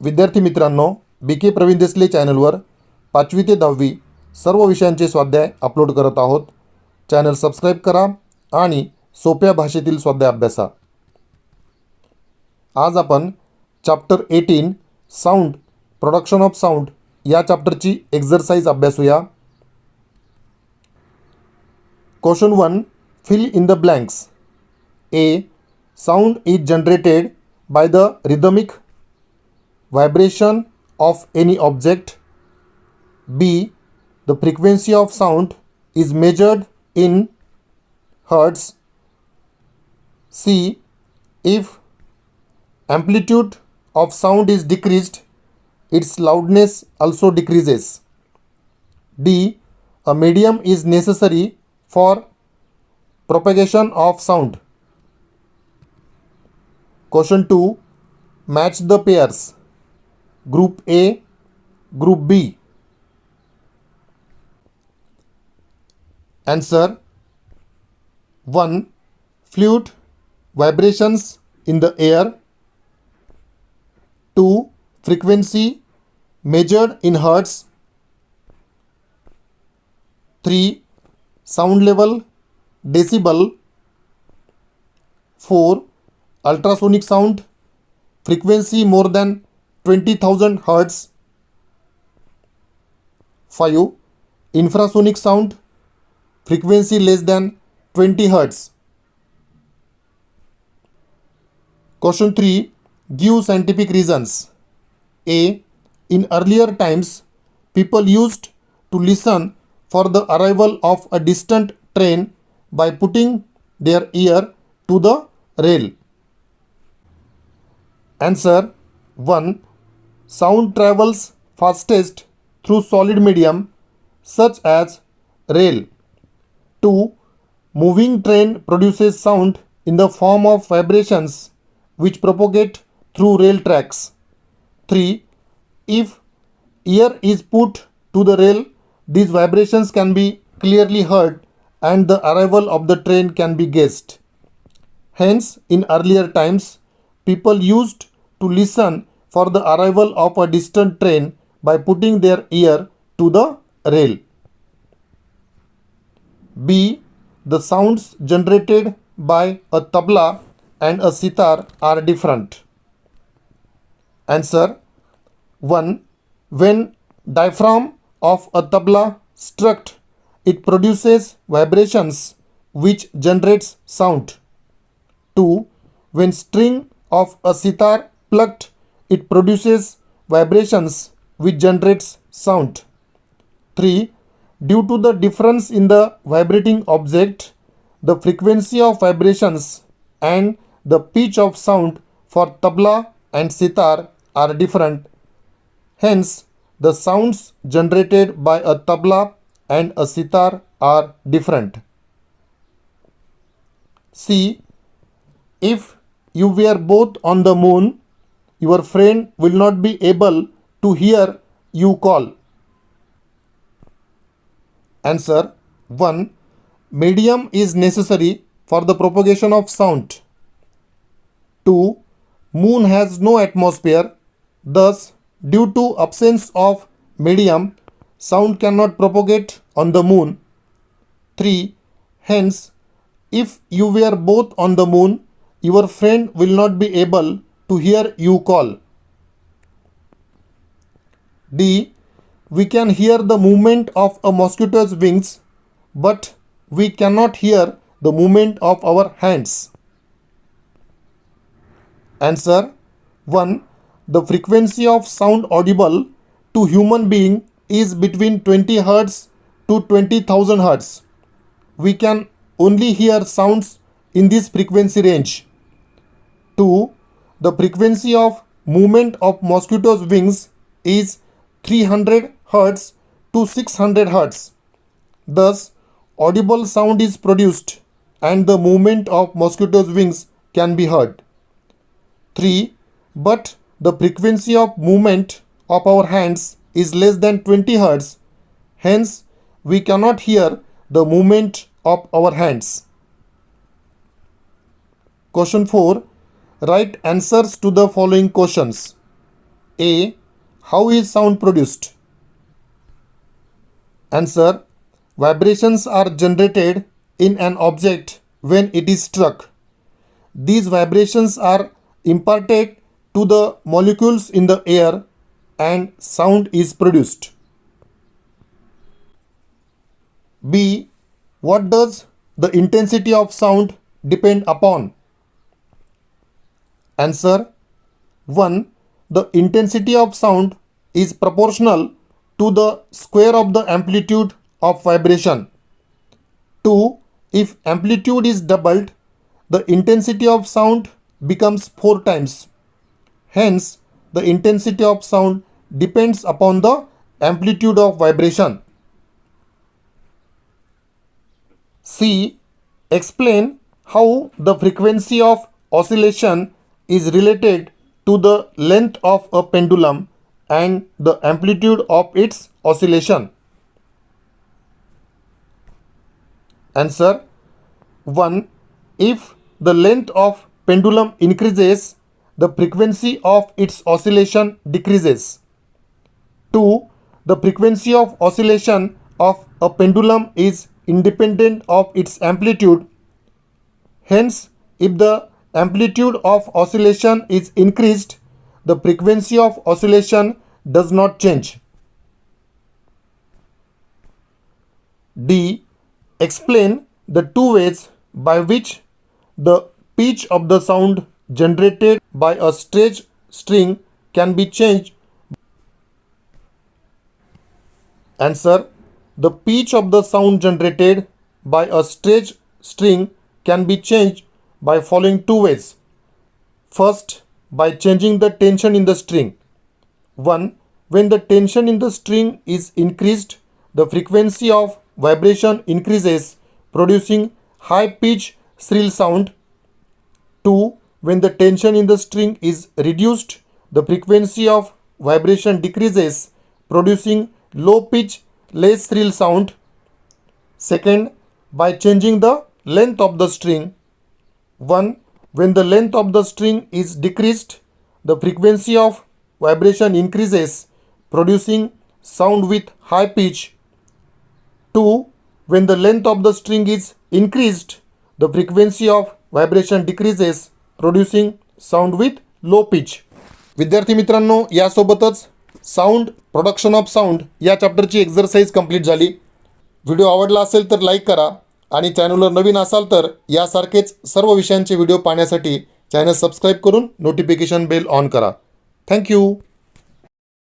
विद्यार्थी मित्रांनो, बी के प्रवीण देसले चॅनलवर 5वी ते 10वी सर्व विषयांचे स्वाध्याय अपलोड करत आहोत. चॅनल सबस्क्राईब करा आणि सोप्या भाषेतील स्वाध्याय अभ्यासा. आज आपण chapter 18 sound production of sound या चॅप्टरची एक्झरसाइज अभ्यासूया. Question 1, fill in the blanks. A. Sound is generated by the rhythmic vibration of any object. B. The frequency of sound is measured in hertz. C. If amplitude of sound is decreased, its loudness also decreases. D. A medium is necessary for propagation of sound. Question 2, match the pairs. Group A, Group B. Answer 1. Fluid vibrations in the air. 2. Frequency measured in hertz. 3. Sound level decibel. 4. Ultrasonic sound, frequency more than 20,000 hertz. 5. Infrasonic sound, frequency less than 20 hertz. Question 3, give scientific reasons. A. In earlier times, people used to listen for the arrival of a distant train by putting their ear to the rail. Answer 1. Sound travels fastest through solid medium such as rail. 2. Moving train produces sound in the form of vibrations which propagate through rail tracks. 3. If ear is put to the rail, these vibrations can be clearly heard and the arrival of the train can be guessed. Hence, in earlier times, people used to listen for the arrival of a distant train by putting their ear to the rail. B. The sounds generated by a tabla and a sitar are different. Answer 1. When diaphragm of a tabla struck, it produces vibrations which generates sound. 2. When string of a sitar plucked, it produces vibrations which generates sound. 3. Due to the difference in the vibrating object, the frequency of vibrations and the pitch of sound for tabla and sitar are different. Hence, the sounds generated by a tabla and a sitar are different. C. If you were both on the moon, your friend will not be able to hear you call. Answer 1. Medium is necessary for the propagation of sound. 2. Moon has no atmosphere. Thus, due to absence of medium, sound cannot propagate on the moon. 3. Hence, if you were both on the moon, your friend will not be able to hear you call. D. We can hear the movement of a mosquito's wings, but we cannot hear the movement of our hands. Answer 1. The frequency of sound audible to human being is between 20 Hz to 20,000 Hz. We can only hear sounds in this frequency range. 2. The frequency of movement of mosquito's wings is 300 Hz to 600 Hz. Thus, audible sound is produced and the movement of mosquito's wings can be heard. 3. But the frequency of movement of our hands is less than 20 Hz. Hence, we cannot hear the movement of our hands. Question 4. Write answers to the following questions. A. How is sound produced? Answer. Vibrations are generated in an object when it is struck. These vibrations are imparted to the molecules in the air and sound is produced. B. What does the intensity of sound depend upon? Answer. 1. The intensity of sound is proportional to the square of the amplitude of vibration. 2. If amplitude is doubled, the intensity of sound becomes 4 times. Hence, the intensity of sound depends upon the amplitude of vibration. C. Explain how the frequency of oscillation is related to the length of a pendulum and the amplitude of its oscillation. Answer. 1. If the length of pendulum increases, the frequency of its oscillation decreases. 2. The frequency of oscillation of a pendulum is independent of its amplitude. Hence, if the amplitude of oscillation is increased, the frequency of oscillation does not change. D. Explain the two ways by which the pitch of the sound generated by a stretched string can be changed. Answer. The pitch of the sound generated by a stretched string can be changed by following two ways. First, by changing the tension in the string. 1. When the tension in the string is increased, the frequency of vibration increases, producing high-pitched shrill sound. 2. When the tension in the string is reduced, the frequency of vibration decreases, producing low-pitched, less shrill sound. Second, by changing the length of the string. 1. When the length of the string is decreased, the frequency of vibration increases, producing sound with high pitch. 2. When the length of the string is increased, the frequency of vibration decreases, producing sound with low pitch. विद्यार्थी मित्रांनो, यासोबतच sound production of sound या चॅप्टरची exercise complete झाली. Video आवडला असेल तर like करा आणि चॅनलवर नवीन असाल तर यासारखेच सर्व विषयांचे व्हिडिओ पाहण्यासाठी चॅनल सबस्क्राईब करून नोटिफिकेशन बेल ऑन करा. थँक्यू.